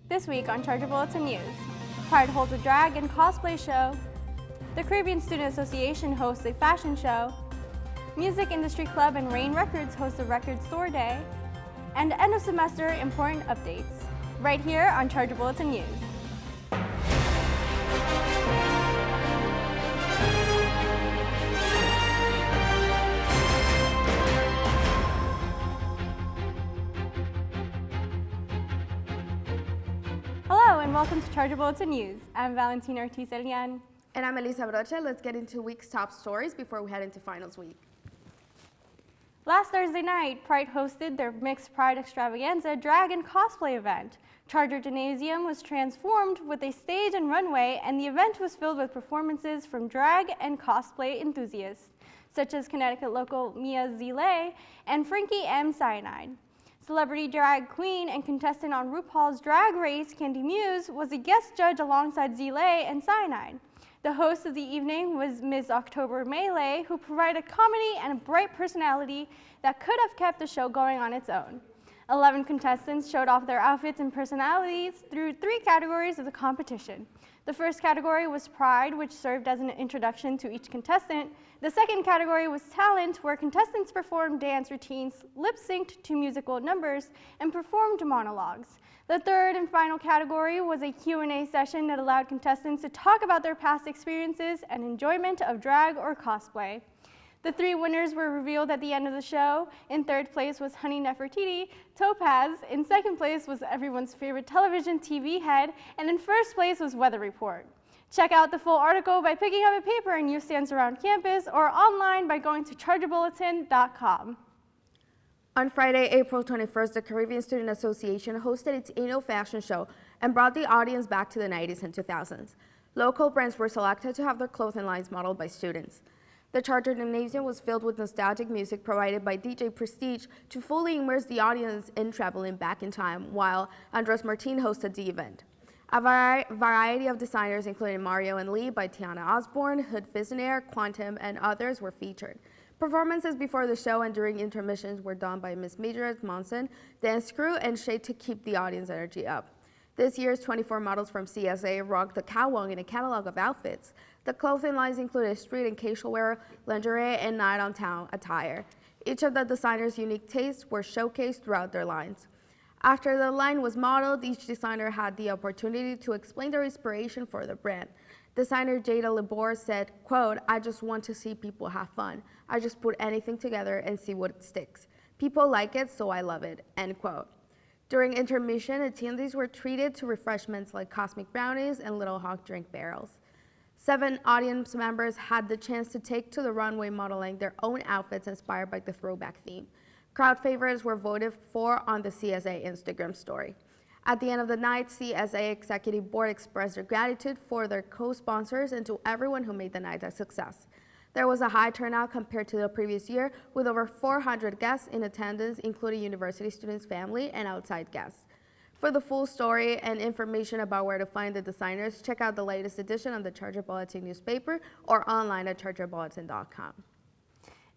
This week on Charger Bulletin News, Pride holds a drag and cosplay show, the Caribbean Student Association hosts a fashion show, Music Industry Club and Rain Records host a record store day, and end of semester important updates, right here on Charger Bulletin News. Hello and welcome to Charger Bulletin News. I'm Valentina Ortiz-Elian. And I'm Elisa Brocha. Let's get into week's top stories before we head into finals week. Last Thursday night, Pride hosted their Mixed Pride Extravaganza drag and cosplay event. Charger Gymnasium was transformed with a stage and runway, and the event was filled with performances from drag and cosplay enthusiasts, such as Connecticut local Mia Zile and Frankie M. Cyanide. Celebrity drag queen and contestant on RuPaul's Drag Race, Candy Muse, was a guest judge alongside Zile and Cyanide. The host of the evening was Ms. October Melee, who provided comedy and a bright personality that could have kept the show going on its own. 11 contestants showed off their outfits and personalities through 3 categories of the competition. The first category was Pride, which served as an introduction to each contestant. The second category was Talent, where contestants performed dance routines, lip-synced to musical numbers, and performed monologues. The third and final category was a Q&A session that allowed contestants to talk about their past experiences and enjoyment of drag or cosplay. The 3 winners were revealed at the end of the show. In third place was Honey Nefertiti, Topaz. In second place was everyone's favorite television TV head. And in first place was Weather Report. Check out the full article by picking up a paper in newsstands around campus or online by going to chargerbulletin.com. On Friday, April 21st, the Caribbean Student Association hosted its annual fashion show and brought the audience back to the 90s and 2000s. Local brands were selected to have their clothing lines modeled by students. The Charger Gymnasium was filled with nostalgic music provided by DJ Prestige to fully immerse the audience in traveling back in time, while Andres Martin hosted the event. A variety of designers, including Mario and Lee by Tiana Osborne, Hood Visionaire, Quantum, and others were featured. Performances before the show and during intermissions were done by Miss Majorette Monson, Dance Crew, and Shade to keep the audience energy up. This year's 24 models from CSA rocked the catwalk in a catalog of outfits. The clothing lines included street and casual wear, lingerie, and night on town attire. Each of the designers' unique tastes were showcased throughout their lines. After the line was modeled, each designer had the opportunity to explain their inspiration for the brand. Designer Jada Labor said, quote, "I just want to see people have fun. I just put anything together and see what sticks. People like it, so I love it," end quote. During intermission, attendees were treated to refreshments like cosmic brownies and Little Hawk drink barrels. 7 audience members had the chance to take to the runway modeling their own outfits inspired by the throwback theme. Crowd favorites were voted for on the CSA Instagram story. At the end of the night, CSA Executive Board expressed their gratitude for their co-sponsors and to everyone who made the night a success. There was a high turnout compared to the previous year, with over 400 guests in attendance, including university students, family, and outside guests. For the full story and information about where to find the designers, check out the latest edition of the Charger Bulletin newspaper or online at chargerbulletin.com.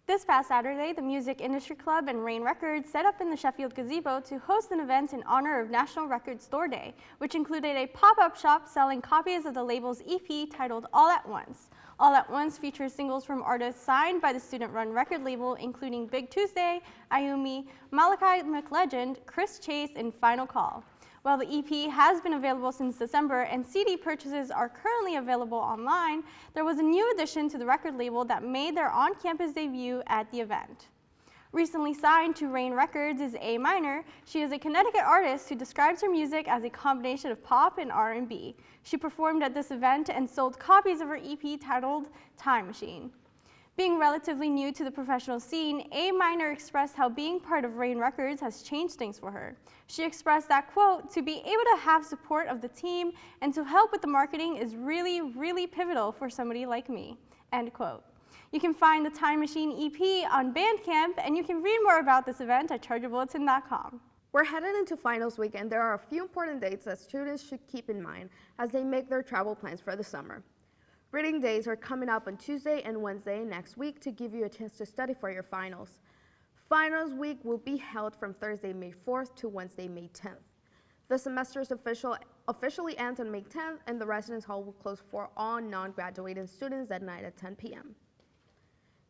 This past Saturday, the Music Industry Club and Rain Records set up in the Sheffield Gazebo to host an event in honor of National Record Store Day, which included a pop-up shop selling copies of the label's EP titled All at Once. All at Once features singles from artists signed by the student-run record label, including Big Tuesday, Ayumi, Malachi McLegend, Chris Chase, and Final Call. While the EP has been available since December and CD purchases are currently available online, there was a new addition to the record label that made their on-campus debut at the event. Recently signed to Rain Records is A Minor. She is a Connecticut artist who describes her music as a combination of pop and R&B. She performed at this event and sold copies of her EP titled Time Machine. Being relatively new to the professional scene, A Minor expressed how being part of Rain Records has changed things for her. She expressed that, quote, "To be able to have support of the team and to help with the marketing is really, really pivotal for somebody like me," end quote. You can find the Time Machine EP on Bandcamp, and you can read more about this event at chargerbulletin.com. We're headed into finals week, and there are a few important dates that students should keep in mind as they make their travel plans for the summer. Reading days are coming up on Tuesday and Wednesday next week to give you a chance to study for your finals. Finals week will be held from Thursday, May 4th to Wednesday, May 10th. The semester's officially ends on May 10th, and the residence hall will close for all non-graduating students that night at 10 p.m.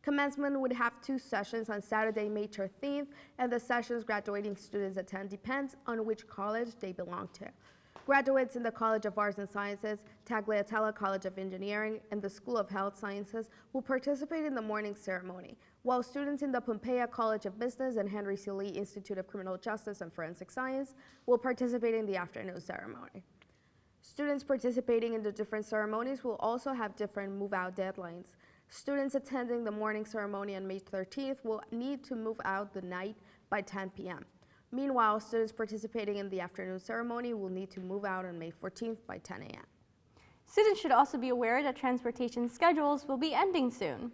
Commencement would have 2 sessions on Saturday, May 13th, and the sessions graduating students attend depends on which college they belong to. Graduates in the College of Arts and Sciences, Tagliatella College of Engineering, and the School of Health Sciences will participate in the morning ceremony, while students in the Pompeia College of Business and Henry C. Lee Institute of Criminal Justice and Forensic Science will participate in the afternoon ceremony. Students participating in the different ceremonies will also have different move-out deadlines. Students attending the morning ceremony on May 13th will need to move out the night by 10 p.m. Meanwhile, students participating in the afternoon ceremony will need to move out on May 14th by 10 a.m. Students should also be aware that transportation schedules will be ending soon.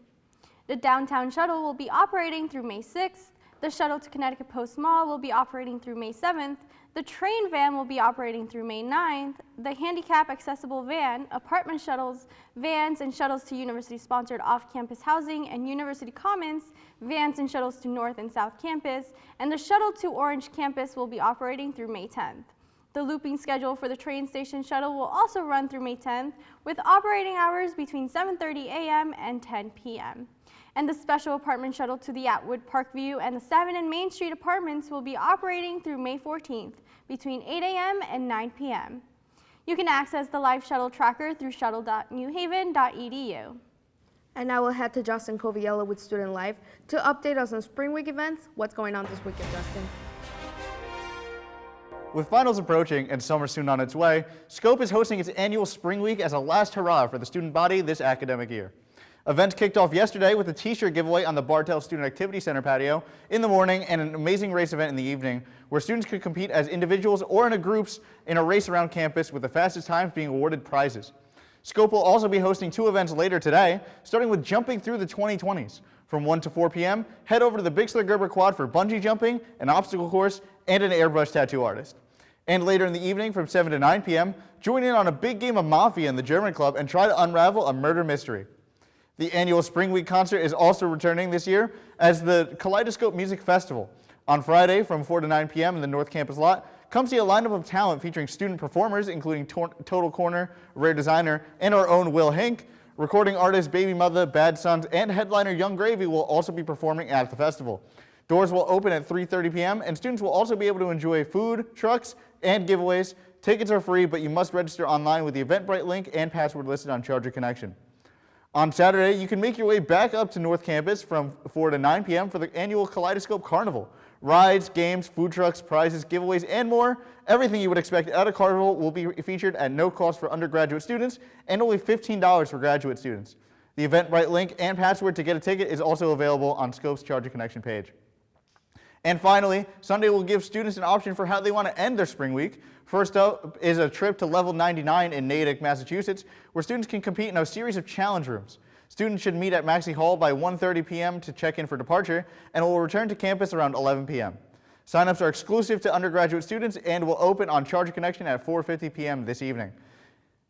The downtown shuttle will be operating through May 6th. The shuttle to Connecticut Post Mall will be operating through May 7th. The train van will be operating through May 9th. The handicap accessible van, apartment shuttles, vans, and shuttles to university-sponsored off-campus housing and University Commons, vans and shuttles to North and South Campus, and the shuttle to Orange Campus will be operating through May 10th. The looping schedule for the train station shuttle will also run through May 10th, with operating hours between 7:30 a.m. and 10 p.m. And the special apartment shuttle to the Atwood Parkview and the 7 and Main Street apartments will be operating through May 14th, between 8 a.m. and 9 p.m. You can access the live shuttle tracker through shuttle.newhaven.edu. And now we'll head to Justin Coviello with Student Life to update us on Spring Week events. What's going on this weekend, Justin? With finals approaching and summer soon on its way, Scope is hosting its annual Spring Week as a last hurrah for the student body this academic year. Events kicked off yesterday with a t-shirt giveaway on the Bartell Student Activity Center patio in the morning and an amazing race event in the evening where students could compete as individuals or in groups in a race around campus with the fastest times being awarded prizes. Scope will also be hosting 2 events later today, starting with jumping through the 2020s. From 1 to 4 p.m., head over to the Bixler Gerber Quad for bungee jumping, an obstacle course, and an airbrush tattoo artist. And later in the evening from 7 to 9 p.m., join in on a big game of Mafia in the German Club and try to unravel a murder mystery. The annual Spring Week concert is also returning this year as the Kaleidoscope Music Festival. On Friday from 4 to 9 p.m. in the North Campus lot, come see a lineup of talent featuring student performers including Total Corner, Rare Designer, and our own Will Hink. Recording artist Baby Mother, Bad Sons, and headliner Young Gravy will also be performing at the festival. Doors will open at 3:30 p.m. and students will also be able to enjoy food, trucks, and giveaways. Tickets are free, but you must register online with the Eventbrite link and password listed on Charger Connection. On Saturday, you can make your way back up to North Campus from 4 to 9 p.m. for the annual Kaleidoscope Carnival. Rides, games, food trucks, prizes, giveaways, and more. Everything you would expect at a carnival will be featured at no cost for undergraduate students and only $15 for graduate students. The Eventbrite link and password to get a ticket is also available on Scope's Charger Connection page. And finally, Sunday will give students an option for how they want to end their spring week. First up is a trip to Level 99 in Natick, Massachusetts, where students can compete in a series of challenge rooms. Students should meet at Maxey Hall by 1:30 p.m. to check in for departure and will return to campus around 11 p.m. Signups are exclusive to undergraduate students and will open on Charger Connection at 4:50 p.m. this evening.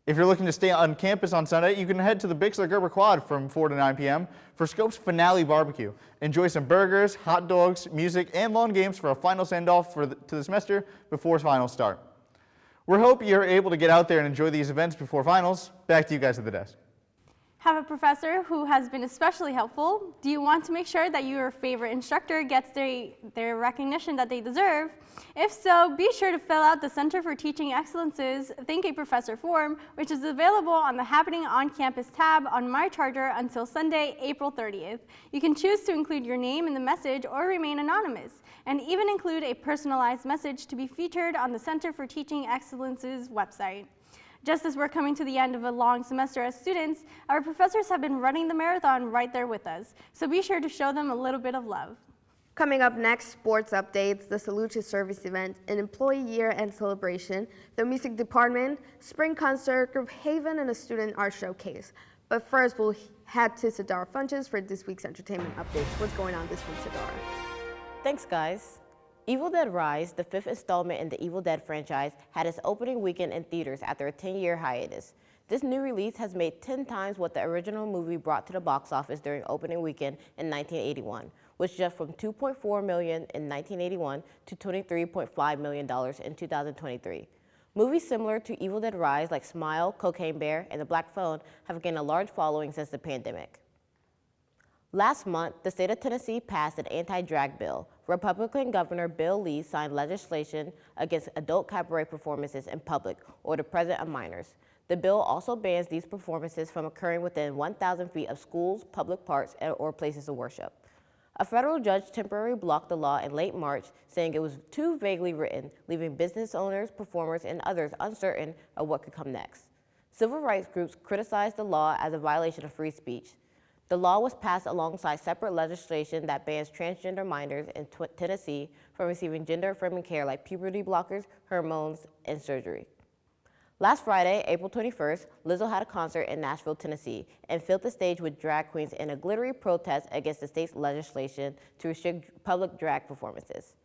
If you're looking to stay on campus on Sunday, you can head to the Bixler Gerber Quad from 4 to 9 p.m. for Scope's finale barbecue. Enjoy some burgers, hot dogs, music, and lawn games for a final send-off to the semester before finals start. We hope you're able to get out there and enjoy these events before finals. Back to you guys at the desk. Have a professor who has been especially helpful? Do you want to make sure that your favorite instructor gets their recognition that they deserve? If so, be sure to fill out the Center for Teaching Excellence's Thank a Professor form, which is available on the Happening on Campus tab on My Charger until Sunday, April 30th. You can choose to include your name in the message or remain anonymous, and even include a personalized message to be featured on the Center for Teaching Excellence's website. Just as we're coming to the end of a long semester as students, our professors have been running the marathon right there with us, so be sure to show them a little bit of love. Coming up next, sports updates, the Salute to Service event, an employee year-end celebration, the music department, spring concert, Group Haven, and a student art showcase. But first, we'll head to Sadara Funches for this week's entertainment updates. What's going on this week, Sadara? Thanks, guys. Evil Dead Rise, the 5th installment in the Evil Dead franchise, had its opening weekend in theaters after a 10-year hiatus. This new release has made 10 times what the original movie brought to the box office during opening weekend in 1981, which jumped from $2.4 million in 1981 to $23.5 million in 2023. Movies similar to Evil Dead Rise like Smile, Cocaine Bear, and The Black Phone have gained a large following since the pandemic. Last month, the state of Tennessee passed an anti-drag bill. Republican Governor Bill Lee signed legislation against adult cabaret performances in public or the presence of minors. The bill also bans these performances from occurring within 1,000 feet of schools, public parks, or places of worship. A federal judge temporarily blocked the law in late March, saying it was too vaguely written, leaving business owners, performers, and others uncertain of what could come next. Civil rights groups criticized the law as a violation of free speech. The law was passed alongside separate legislation that bans transgender minors in Tennessee from receiving gender-affirming care like puberty blockers, hormones, and surgery. Last Friday, April 21st, Lizzo had a concert in Nashville, Tennessee, and filled the stage with drag queens in a glittery protest against the state's legislation to restrict public drag performances.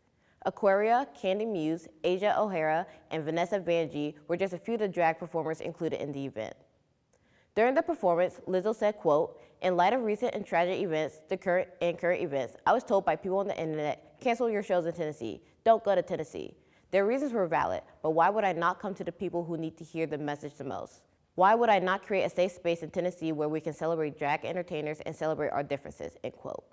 Aquaria, Candy Muse, Asia O'Hara, and Vanessa Vanjie were just a few of the drag performers included in the event. During the performance, Lizzo said, quote, "In light of recent and tragic events, current events, I was told by people on the internet, cancel your shows in Tennessee. Don't go to Tennessee. Their reasons were valid, but why would I not come to the people who need to hear the message the most? Why would I not create a safe space in Tennessee where we can celebrate drag entertainers and celebrate our differences," end quote.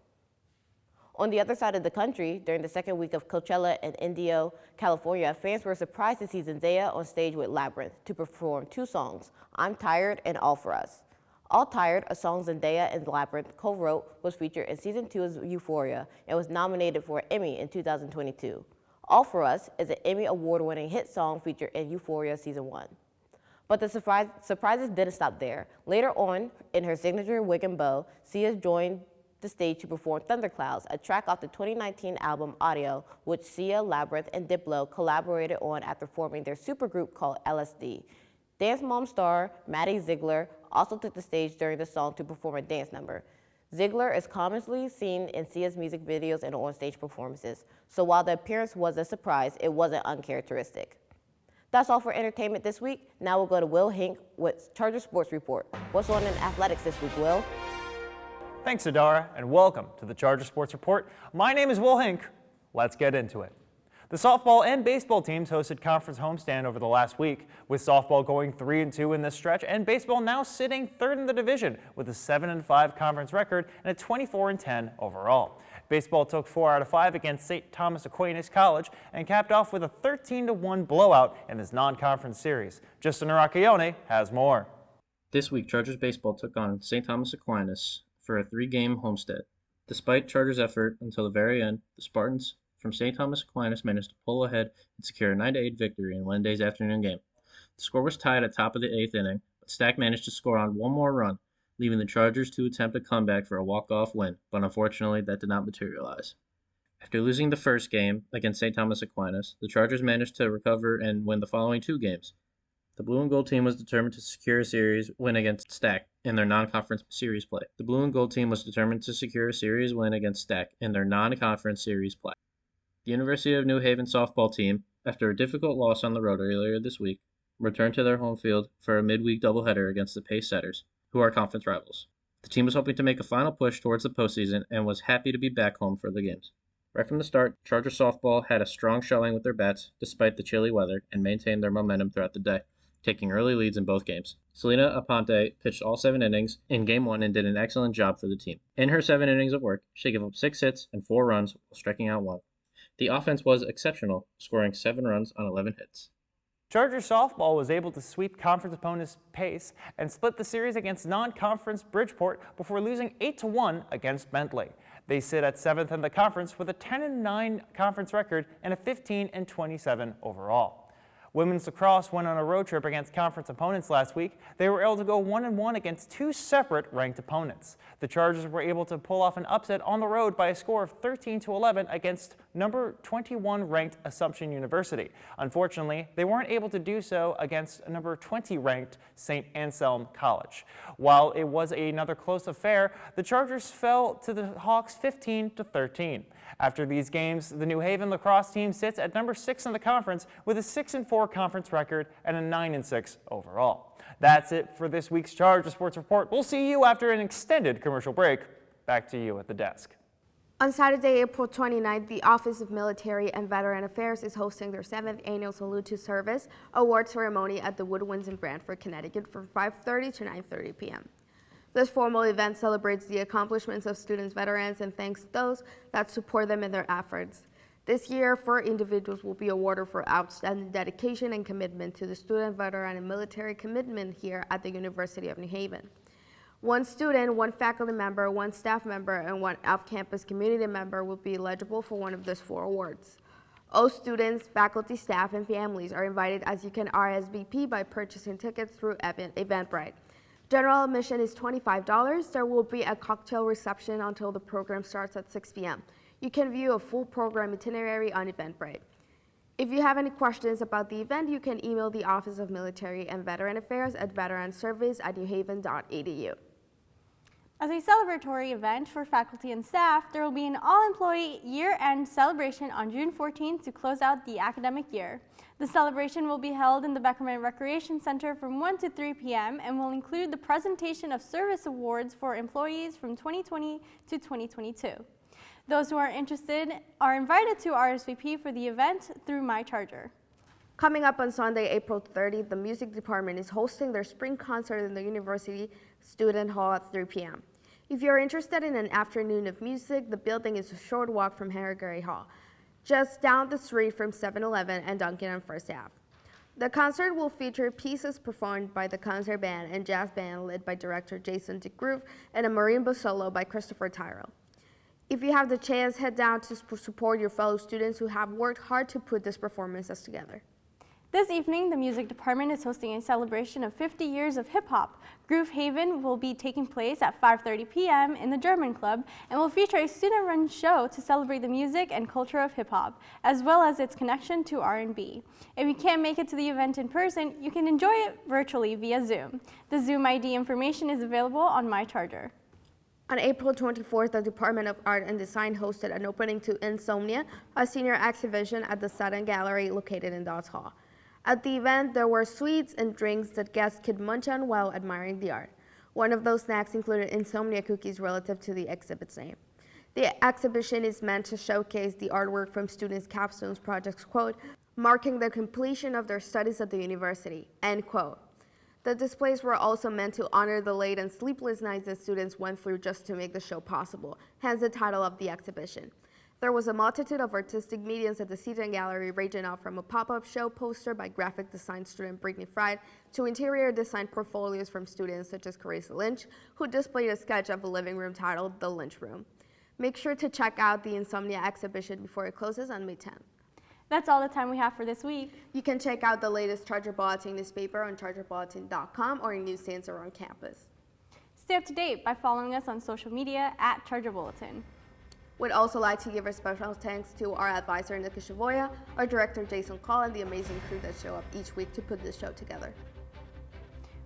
On the other side of the country, during the second week of Coachella in Indio, California, fans were surprised to see Zendaya on stage with Labyrinth to perform two songs, I'm Tired and All For Us. All Tired, a song Zendaya and Labyrinth co-wrote, was featured in season 2 of Euphoria and was nominated for an Emmy in 2022. All For Us is an Emmy award-winning hit song featured in Euphoria season 1. But the surprises didn't stop there. Later on, in her signature wig and bow, Sia joined the stage to perform Thunderclouds, a track off the 2019 album Audio, which Sia, Labyrinth, and Diplo collaborated on after forming their supergroup called LSD. Dance Mom star Maddie Ziegler also took the stage during the song to perform a dance number. Ziegler is commonly seen in Sia's music videos and on-stage performances, so while the appearance was a surprise, it wasn't uncharacteristic. That's all for entertainment this week. Now we'll go to Will Hink with Charger Sports Report. What's on in athletics this week, Will? Thanks, Adara, and welcome to the Charger Sports Report. My name is Will Hink. Let's get into it. The softball and baseball teams hosted conference homestand over the last week, with softball going 3-2 in this stretch and baseball now sitting third in the division with a 7-5 conference record and a 24-10 overall. Baseball took 4 out of 5 against St. Thomas Aquinas College and capped off with a 13-1 blowout in this non-conference series. Justin Aracchione has more. This week, Chargers baseball took on St. Thomas Aquinas for a 3-game homestand. Despite Chargers' effort until the very end, the Spartans from St. Thomas Aquinas managed to pull ahead and secure a 9-8 victory in Wednesday's afternoon game. The score was tied at top of the 8th inning, but Stack managed to score on one more run, leaving the Chargers to attempt a comeback for a walk-off win, but unfortunately that did not materialize. After losing the first game against St. Thomas Aquinas, the Chargers managed to recover and win the following 2 games. The Blue and Gold team was determined to secure a series win against Stack in their non-conference series play. The Blue and Gold team was determined to secure a series win against Stack in their non-conference series play. The University of New Haven softball team, after a difficult loss on the road earlier this week, returned to their home field for a midweek doubleheader against the Pace Setters, who are conference rivals. The team was hoping to make a final push towards the postseason and was happy to be back home for the games. Right from the start, Charger softball had a strong showing with their bats despite the chilly weather and maintained their momentum throughout the day, taking early leads in both games. Selena Aponte pitched all 7 innings in Game 1 and did an excellent job for the team. In her 7 innings of work, she gave up 6 hits and 4 runs while striking out 1. The offense was exceptional, scoring 7 runs on 11 hits. Charger softball was able to sweep conference opponents Pace and split the series against non-conference Bridgeport before losing 8-1 against Bentley. They sit at 7th in the conference with a 10-9 conference record and a 15-27 overall. Women's lacrosse went on a road trip against conference opponents last week. They were able to go 1-1 against 2 separate ranked opponents. The Chargers were able to pull off an upset on the road by a score of 13-11 against number 21 ranked Assumption University. Unfortunately, they weren't able to do so against number 20 ranked St. Anselm College. While it was another close affair, the Chargers fell to the Hawks 15-13. After these games, the New Haven lacrosse team sits at number 6 in the conference with a 6-4 conference record and a 9-6 overall. That's it for this week's Charger Sports Report. We'll see you after an extended commercial break. Back to you at the desk. On Saturday, April 29th, the Office of Military and Veteran Affairs is hosting their 7th annual Salute to Service award ceremony at the Woodwinds in Brantford, Connecticut from 5:30 to 9:30 p.m. This formal event celebrates the accomplishments of students, veterans, and thanks those that support them in their efforts. This year, 4 individuals will be awarded for outstanding dedication and commitment to the student, veteran, and military commitment here at the University of New Haven. 1 student, 1 faculty member, 1 staff member, and 1 off-campus community member will be eligible for one of these 4 awards. All students, faculty, staff, and families are invited, as you can RSVP by purchasing tickets through Eventbrite. General admission is $25. There will be a cocktail reception until the program starts at 6 p.m. You can view a full program itinerary on Eventbrite. If you have any questions about the event, you can email the Office of Military and Veteran Affairs at veteranservice@newhaven.edu. As a celebratory event for faculty and staff, there will be an all-employee year-end celebration on June 14th to close out the academic year. The celebration will be held in the Beckerman Recreation Center from 1 to 3 p.m. and will include the presentation of service awards for employees from 2020 to 2022. Those who are interested are invited to RSVP for the event through My Charger. Coming up on Sunday, April 30th, the music department is hosting their spring concert in the University Student Hall at 3 p.m. If you're interested in an afternoon of music, the building is a short walk from Harrogate Hall, just down the street from 7-Eleven and Dunkin' on First Ave. The concert will feature pieces performed by the concert band and jazz band led by director Jason DeGroove and a marimba solo by Christopher Tyrell. If you have the chance, head down to support your fellow students who have worked hard to put these performances together. This evening, the music department is hosting a celebration of 50 years of hip-hop. Groove Haven will be taking place at 5:30 p.m. in the German Club and will feature a student-run show to celebrate the music and culture of hip-hop, as well as its connection to R&B. If you can't make it to the event in person, you can enjoy it virtually via Zoom. The Zoom ID information is available on My Charger. On April 24th, the Department of Art and Design hosted an opening to Insomnia, a senior exhibition at the Sutton Gallery located in Dodds Hall. At the event, there were sweets and drinks that guests could munch on while admiring the art. One of those snacks included Insomnia cookies relative to the exhibit's name. The exhibition is meant to showcase the artwork from students' capstones projects, quote, marking the completion of their studies at the university, end quote. The displays were also meant to honor the late and sleepless nights that students went through just to make the show possible, hence the title of the exhibition. There was a multitude of artistic mediums at the Seton Gallery, ranging out from a pop-up show poster by graphic design student Brittany Fried to interior design portfolios from students such as Carissa Lynch, who displayed a sketch of a living room titled The Lynch Room. Make sure to check out the Insomnia exhibition before it closes on May 10th. That's all the time we have for this week. You can check out the latest Charger Bulletin newspaper on chargerbulletin.com or in newsstands around campus. Stay up to date by following us on social media at Charger Bulletin. We'd also like to give a special thanks to our advisor, Nika Shavoya, our director, Jason Call, and the amazing crew that show up each week to put this show together.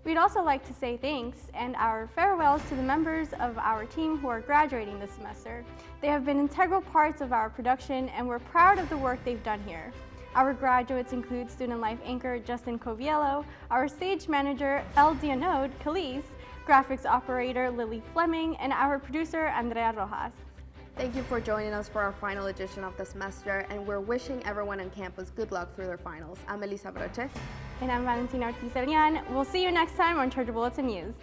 We'd also like to say thanks and our farewells to the members of our team who are graduating this semester. They have been integral parts of our production, and we're proud of the work they've done here. Our graduates include Student Life anchor Justin Coviello, our stage manager El Dianode Calise, graphics operator Lily Fleming, and our producer Andrea Rojas. Thank you for joining us for our final edition of the semester, and we're wishing everyone on campus good luck through their finals. I'm Elisa Broche. And I'm Valentina Ortiz-Arian. We'll see you next time on Charger Bulletin News.